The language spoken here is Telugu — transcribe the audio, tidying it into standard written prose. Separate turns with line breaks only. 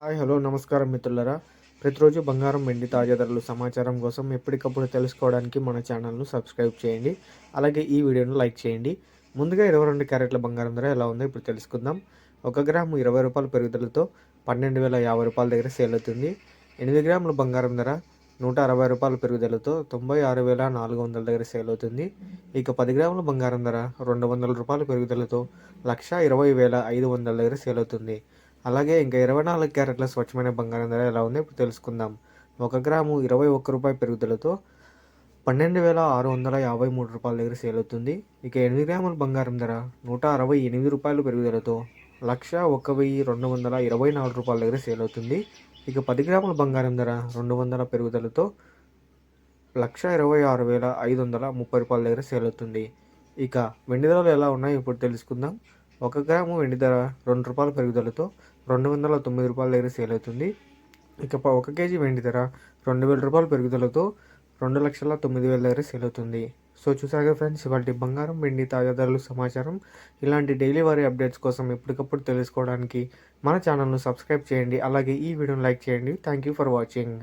హాయ్ హలో నమస్కారం మిత్రులారా. ప్రతిరోజు బంగారం వెండి తాజా ధరలు సమాచారం కోసం ఎప్పటికప్పుడు తెలుసుకోవడానికి మన ఛానల్ను సబ్స్క్రైబ్ చేయండి. అలాగే ఈ వీడియోను లైక్ చేయండి. ముందుగా 22 క్యారెట్ల బంగారం ధర ఎలా ఉందో ఇప్పుడు తెలుసుకుందాం. 1 గ్రాము రూ. 20 పెరుగుదలతో రూ. 12,050 దగ్గర సేల్ అవుతుంది. 8 గ్రాముల బంగారం ధర రూ. 160 పెరుగుదలతో రూ. 96,400 దగ్గర సేల్ అవుతుంది. ఇక 10 గ్రాముల బంగారం ధర రూ. 200 పెరుగుదలతో 1,20,500 దగ్గర సేల్ అవుతుంది. అలాగే ఇంకా 24 క్యారెట్ల స్వచ్ఛమైన బంగారం ధర ఎలా ఉందో ఇప్పుడు తెలుసుకుందాం. 1 గ్రాము రూ. 21 పెరుగుదలతో రూ. 12,653 దగ్గర సేల్ అవుతుంది. ఇక 8 గ్రాముల బంగారం ధర రూ. 168 పెరుగుదలతో 1,01,224 దగ్గర సేల్ అవుతుంది. ఇక 10 గ్రాముల బంగారం ధర 200 పెరుగుదలతో రూ. 1,26,530 దగ్గర సేల్ అవుతుంది. ఇక వెండి ధరలు ఎలా ఉన్నాయో ఇప్పుడు తెలుసుకుందాం. 1 గ్రాము వెండి ధర రూ. 2 పెరుగుదలతో రూ. 209 దగ్గర సేల్ అవుతుంది. ఇక 1 కేజీ వెండి ధర రూ. 2,000 పెరుగుదలతో 2,09,000 దగ్గర సేల్ అవుతుంది. సో చూసారుగా ఫ్రెండ్స్, ఇవాళ బంగారం వెండి తాజా ధరలు సమాచారం. ఇలాంటి డైలీ వారీ అప్డేట్స్ కోసం ఎప్పటికప్పుడు తెలుసుకోవడానికి మన ఛానల్ను సబ్స్క్రైబ్ చేయండి. అలాగే ఈ వీడియోని లైక్ చేయండి. Thank you for watching.